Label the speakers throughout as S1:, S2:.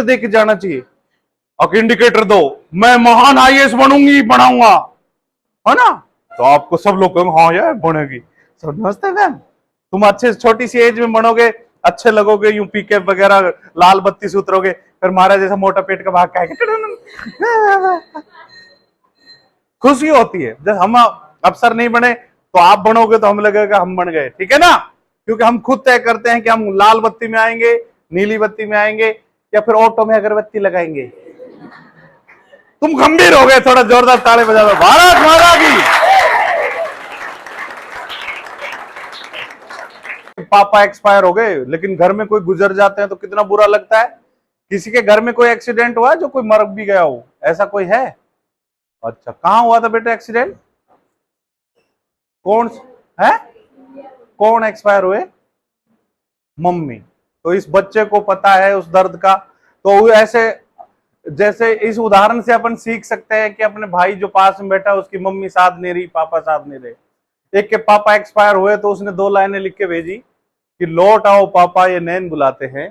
S1: दे के जाना चाहिए। अब इंडिकेटर दो, मैं महान आईएएस बनूंगी, बनाऊंगा, है ना, तो आपको सब लोग कहेंगे हाँ यार बनेगी। सर नमस्ते मैम, तुम अच्छे छोटी सी एज में बनोगे, अच्छे लगोगे, यूं पीके वगैरह लाल बत्ती से उतरोगे, फिर हमारा जैसा मोटा पेट का भाग का खुशी होती है। जब हम अफसर नहीं बने तो आप बनोगे तो हम लगेगा हम बन गए, ठीक है ना, क्योंकि हम खुद तय करते हैं कि हम लाल बत्ती में आएंगे, नीली बत्ती में आएंगे, या फिर ऑटो में अगरबत्ती लगाएंगे। तुम गंभीर हो गए, थोड़ा जोरदार ताली बजा दो। भारत माता की। पापा एक्सपायर हो गए लेकिन घर में कोई गुजर जाते हैं तो कितना बुरा लगता है। किसी के घर में कोई एक्सीडेंट हुआ जो कोई मर भी गया हो, ऐसा कोई है? अच्छा, कहां हुआ था बेटा एक्सीडेंट? कौन है? कौन एक्सपायर हुए? मम्मी। तो इस बच्चे को पता है उस दर्द का। तो ऐसे जैसे इस उदाहरण से अपन सीख सकते हैं कि अपने भाई जो पास में बैठा उसकी मम्मी साथ नहीं रही, पापा साथ नहीं रहे। एक के पापा एक्सपायर हुए तो उसने 2 लाइनें लिख के भेजी कि लौट आओ पापा ये नैन बुलाते हैं,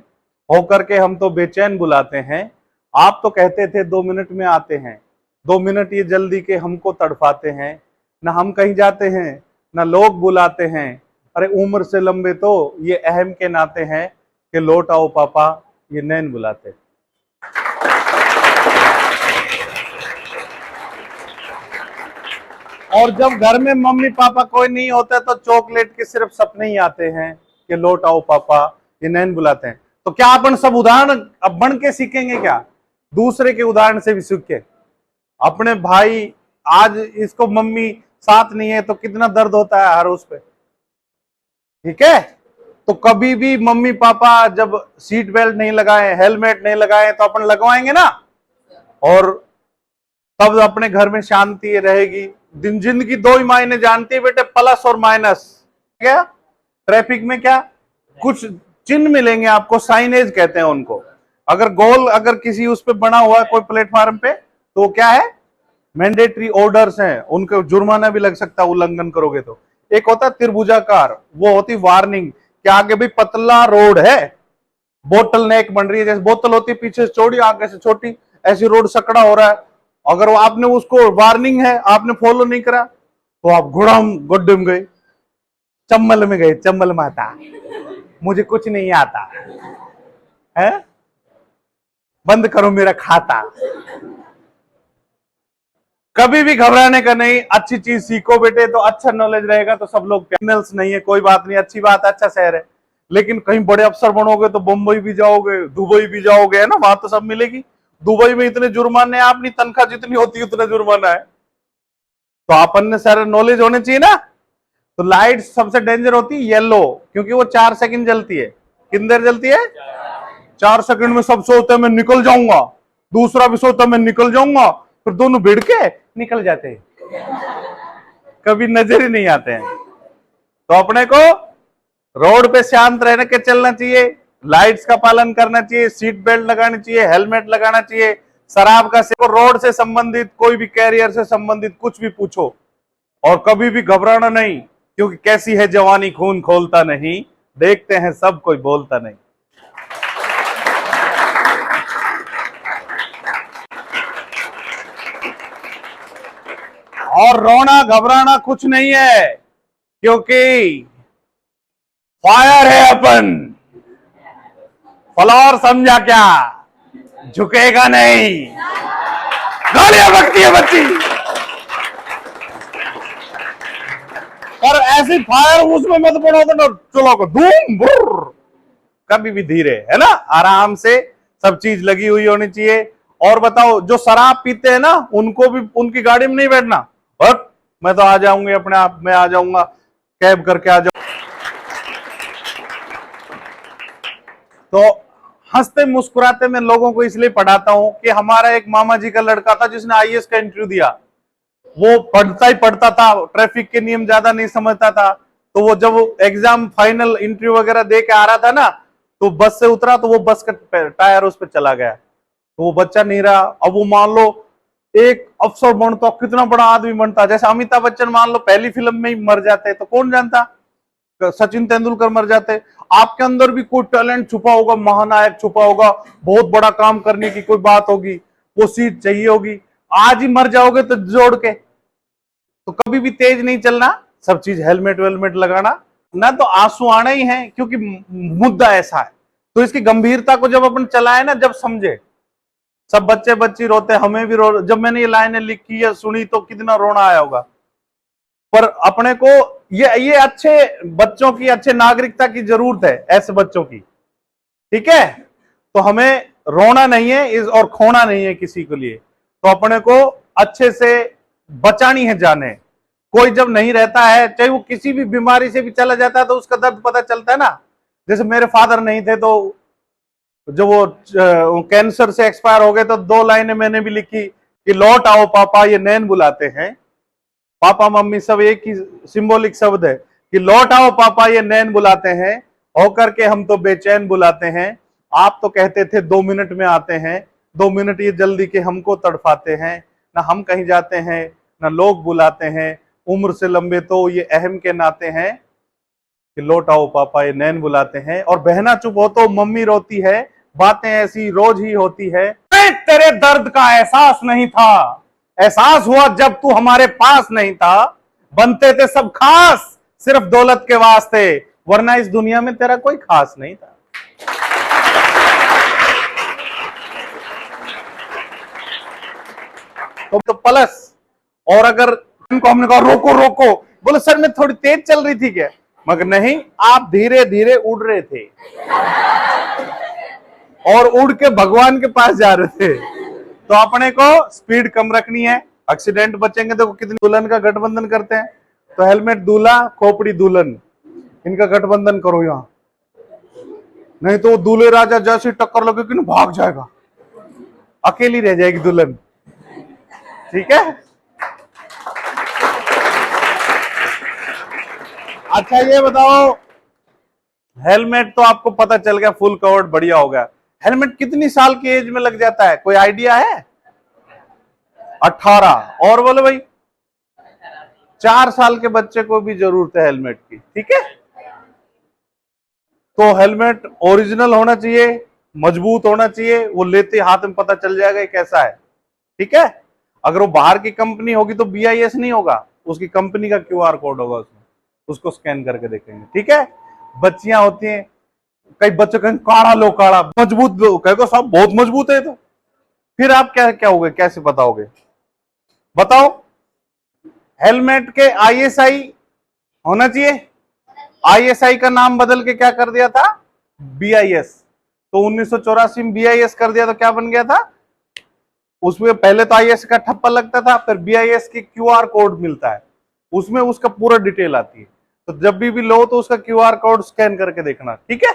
S1: होकर के हम तो बेचैन बुलाते हैं, आप तो कहते थे 2 मिनट में आते हैं, 2 मिनट ये जल्दी के हमको तड़फाते हैं, ना हम कहीं जाते हैं ना लोग बुलाते हैं, अरे उम्र से लंबे तो ये अहम के नाते हैं कि लौट आओ पापा ये नैन बुलाते हैं। और जब घर में मम्मी पापा कोई नहीं होता तो चॉकलेट के सिर्फ सपने ही आते हैं कि लौट आओ पापा ये नैन बुलाते हैं। तो क्या अपन सब उदाहरण अब बन के सीखेंगे क्या? दूसरे के उदाहरण से भी सीख के। अपने भाई आज इसको मम्मी साथ नहीं है तो कितना दर्द होता है हर उस पे, ठीक है। तो कभी भी मम्मी पापा जब सीट बेल्ट नहीं लगाए, हेलमेट नहीं लगाए तो अपन लगवाएंगे ना, और तब अपने घर में शांति रहेगी। जिंदगी 2 ही मायने जानती है बेटे, प्लस और माइनस। क्या ट्रैफिक में क्या कुछ चिन्ह मिलेंगे आपको, साइनेज कहते हैं उनको। अगर गोल अगर किसी उस पे बना हुआ है कोई प्लेटफॉर्म पे तो क्या है, मैंडेटरी ऑर्डर्स हैं, उनको जुर्माना भी लग सकता है उल्लंघन करोगे तो। एक होता है त्रिभुजाकार, वो होती वार्निंग कि आगे भी पतला रोड है, बोतल नेक बन रही है, जैसे बोतल होती है पीछे से चौड़ी आगे से छोटी, ऐसी रोड सकड़ा हो रहा है। अगर वो आपने उसको वार्निंग है आपने फॉलो नहीं करा तो आप घुड़ाम गड्ढे में गए, चम्बल में गए, चम्बल माता मुझे कुछ नहीं आता है, बंद करो मेरा खाता। कभी भी घबराने का नहीं, अच्छी चीज सीखो बेटे तो अच्छा नॉलेज रहेगा। तो सब लोग पैनल्स नहीं है, कोई बात नहीं, अच्छी बात, अच्छा शहर है, लेकिन कहीं बड़े अफसर बनोगे तो बंबई भी जाओगे, दुबई भी जाओगे, है ना, वहां तो सब मिलेगी। दुबई में इतने जुर्माने, अपनी तनख्वाह जितनी होती है उतना जुर्माना है। तो अपन ने सारा नॉलेज होने चाहिए ना। तो लाइट सबसे डेंजर होती है येलो, क्योंकि वो 4 सेकंड जलती है। कितनी देर जलती है? 4 सेकंड में सब सोचते हैं मैं निकल जाऊंगा, दूसरा भी सोचता है मैं निकल जाऊंगा, फिर दोनों भिड़ के निकल जाते हैं, कभी नजर ही नहीं आते हैं। तो अपने को रोड पे शांत रहने के चलना चाहिए, लाइट्स का पालन करना चाहिए, सीट बेल्ट लगानी चाहिए, हेलमेट लगाना चाहिए। शराब का सेवन, रोड से संबंधित कोई भी कैरियर से संबंधित कुछ भी पूछो, और कभी भी घबराना नहीं, क्योंकि कैसी है जवानी खून खोलता नहीं, देखते हैं सब कोई बोलता नहीं। और रोना घबराना कुछ नहीं है, क्योंकि फायर है अपन, फ्लावर समझा क्या, झुकेगा नहीं। गालियां बकती है बच्ची, पर ऐसी फायर उसमें मत पड़ो तो चलो को धूम बुर्र, कभी भी धीरे, है ना, आराम से सब चीज लगी हुई होनी चाहिए। और बताओ जो शराब पीते हैं ना उनको भी उनकी गाड़ी में नहीं बैठना, बट मैं तो आ जाऊंगी अपने आप में, आ जाऊंगा कैब करके आ जाऊंगा। तो हंसते मुस्कुराते मैं लोगों को इसलिए पढ़ाता हूं कि हमारा एक मामा जी का लड़का था जिसने आईएएस का इंटरव्यू दिया। वो पढ़ता ही पढ़ता था, ट्रैफिक के नियम ज्यादा नहीं समझता था। तो वो जब एग्जाम फाइनल इंटरव्यू वगैरह दे के आ रहा था ना, तो बस से उतरा तो वो बस का टायर उस पर चला गया, तो वो बच्चा नहीं रहा। अब वो मान लो एक अफसर बनता, कितना बड़ा आदमी बनता, जैसे अमिताभ बच्चन मान लो पहली फिल्म में ही मर जाते तो कौन जानता। सचिन तेंदुलकर मर जाते, आपके अंदर भी कोई टैलेंट छुपा होगा, महानायक छुपा होगा, बहुत बड़ा काम करने की कोई बात होगी, वो सीट चाहिए होगी, आज ही मर जाओगे तो जोड़ के। तो कभी भी तेज नहीं चलना, सब चीज हेलमेट वेलमेट लगाना ना, तो आंसू आना ही है, क्योंकि मुद्दा ऐसा है। तो इसकी गंभीरता को जब अपन चलाए ना, जब समझे, सब बच्चे बच्ची रोते, हमें भी रो, जब मैंने ये लाइनें लिखी या सुनी तो कितना रोना आया होगा। पर अपने को ये अच्छे बच्चों की, अच्छे नागरिकता की जरूरत है, ऐसे बच्चों की, ठीक है। तो हमें रोना नहीं है इस और खोना नहीं है किसी के लिए, तो अपने को अच्छे से बचानी है जाने। कोई जब नहीं रहता है, चाहे वो किसी भी बीमारी से भी चला जाता है, तो उसका दर्द पता चलता है ना। जैसे मेरे फादर नहीं थे, तो जब वो कैंसर से एक्सपायर हो गए, तो 2 लाइनें मैंने भी लिखी कि लौट आओ पापा ये नैन बुलाते हैं। पापा मम्मी सब एक ही सिंबॉलिक शब्द है कि लौट आओ पापा ये नैन बुलाते हैं, होकर के हम तो बेचैन बुलाते हैं। आप तो कहते थे 2 मिनट में आते हैं, 2 मिनट ये जल्दी के हमको तड़फाते हैं। ना हम कहीं जाते हैं, ना लोग बुलाते हैं, उम्र से लंबे तो ये अहम के नाते हैं कि लौट आओ पापा ये नैन बुलाते हैं। और बहना चुप हो तो मम्मी रोती है, बातें ऐसी रोज ही होती है। तेरे दर्द का एहसास नहीं था, एहसास हुआ जब तू हमारे पास नहीं था। बनते थे सब खास सिर्फ दौलत के वास्ते, वरना इस दुनिया में तेरा कोई खास नहीं था। तो प्लस, और अगर इनको हमने कहा रोको रोको, बोले सर मैं थोड़ी तेज चल रही थी क्या, मगर नहीं, आप धीरे धीरे उड़ रहे थे और उड़ के भगवान के पास जा रहे थे। तो अपने को स्पीड कम रखनी है, एक्सीडेंट बचेंगे। देखो कितनी दुल्हन का गठबंधन करते हैं, तो हेलमेट दूल्हा, खोपड़ी दुल्हन, इनका गठबंधन करो यहां, नहीं तो दूल्हे राजा जैसी टक्कर लगे कि भाग जाएगा, अकेली रह जाएगी दुल्हन, ठीक है। अच्छा ये बताओ, हेलमेट तो आपको पता चल गया, फुल कवर्ड बढ़िया हो गया। हेलमेट कितनी साल की एज में लग जाता है, कोई आइडिया है? 18। और बोलो भाई, 4 साल के बच्चे को भी जरूरत है हेलमेट की, ठीक है। तो हेलमेट ओरिजिनल होना चाहिए, मजबूत होना चाहिए, वो लेते हाथ में पता चल जाएगा कैसा है, ठीक है। अगर वो बाहर की कंपनी होगी तो BIS नहीं होगा, उसकी कंपनी का QR कोड होगा उसमें, उसको स्कैन करके देखेंगे, ठीक है। बच्चियां होती हैं, कई बच्चे कहेंगे काढ़ा लो काढ़ा, मजबूत लो, कहेगा साहब बहुत मजबूत है, तो फिर आप क्या होगे, कैसे बताओगे, बताओ। हेलमेट के ISI होना चाहिए। ISI का नाम बदल के क्या कर दिया था, BIS। तो 1984 में BIS कर दिया, तो क्या बन गया था, उसमें पहले तो IS का ठप्पा लगता था, फिर BIS की QR कोड मिलता है, उसमें उसका पूरा डिटेल आती है। तो जब भी लो तो उसका QR कोड स्कैन करके देखना, ठीक है।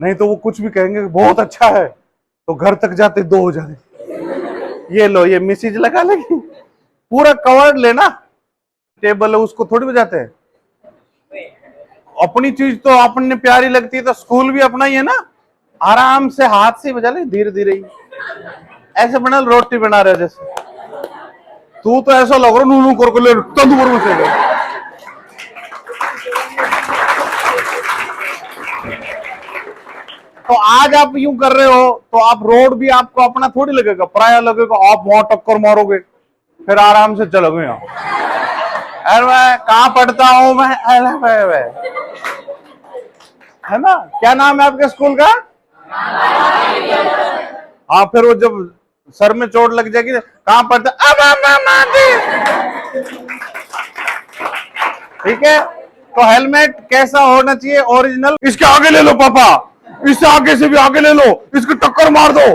S1: नहीं तो वो कुछ भी कहेंगे बहुत अच्छा है, तो घर तक जाते 2 हो जाते, ये लो ये मैसेज लगा लेगी, पूरा कवर्ड लेना। टेबल है उसको थोड़ी बजाते हैं, अपनी चीज तो अपने प्यारी लगती है, तो स्कूल भी अपना ही है ना, आराम से हाथ से बजा ले, धीरे धीरे ही, ऐसे बना रोटी बना रहे जैसे, तू तो ऐसा लग रहा नू करके ले तंदूर में से। तो आज आप यूं कर रहे हो, तो आप रोड भी आपको अपना थोड़ी लगेगा, पराया लगेगा, आप वहां टक्कर मारोगे, फिर आराम से चलोगे यहाँ। अरे मैं कहाँ पढ़ता हूं मैं, है ना, क्या नाम है आपके स्कूल का? हाँ, फिर वो जब सर में चोट लग जाएगी, कहाँ पढ़ता, ठीक है। तो हेलमेट कैसा होना चाहिए, ओरिजिनल। इसके आगे ले लो पापा, इससे आगे से भी आगे ले लो, इसकी टक्कर मार दो।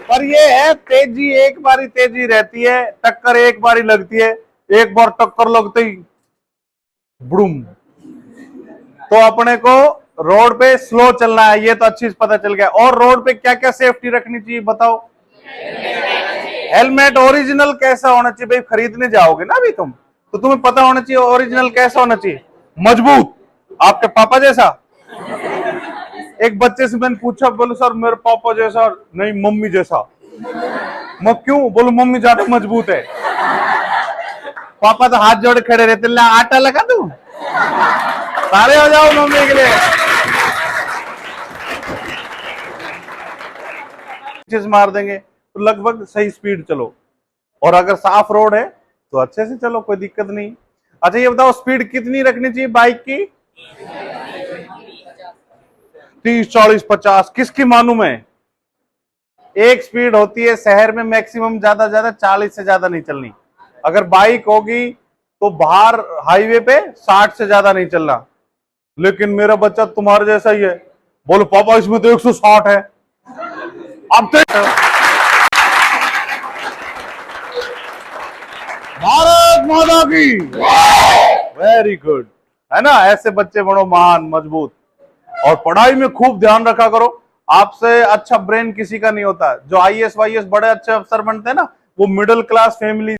S1: पर ये है तेजी, एक बारी तेजी रहती है, टक्कर एक बारी लगती है, एक बार टक्कर लगते ही बुड़ुम। तो अपने को रोड पे स्लो चलना है, ये तो अच्छी पता चल गया। और रोड पे क्या क्या सेफ्टी रखनी चाहिए बताओ? हेलमेट ओरिजिनल कैसा होना चाहिए भाई, खरीदने जाओगे ना अभी तुम, तो तुम्हें पता होना चाहिए ओरिजिनल कैसा होना चाहिए, मजबूत, आपके पापा जैसा। एक बच्चे से मैंने पूछा, बोले सर मेरे पापा जैसा नहीं, मम्मी जैसा। मैं क्यों बोलूं, मम्मी ज्यादा मजबूत है। पापा तो हाथ जोड़ खड़े रहते, ला आटा लगा दूं, सारे हो जाओ मम्मी के लिए। चीज मार देंगे तो लगभग सही स्पीड चलो, और अगर साफ रोड है तो अच्छे से चलो, कोई दिक्कत नहीं। अच्छा ये बताओ, स्पीड कितनी रखनी चाहिए बाइक की? 30, 40, 50 किसकी मालूम है? एक स्पीड होती है शहर में मैक्सिमम, ज्यादा 40 से ज्यादा नहीं चलनी। अगर बाइक होगी तो बाहर हाईवे पे 60 से ज्यादा नहीं चलना। लेकिन मेरा बच्चा तुम्हारे जैसा ही है, बोलो पापा इसमें तो 160 है। अब तो भारत माता की, वेरी गुड, है ना? ऐसे बच्चे बनो महान, मजबूत, और पढ़ाई में खूब ध्यान रखा करो। आपसे अच्छा ब्रेन किसी का नहीं होता। जो आईएएस वाईएएस बड़े अच्छे अफसर बनते हैं ना, वो मिडिल क्लास फैमिली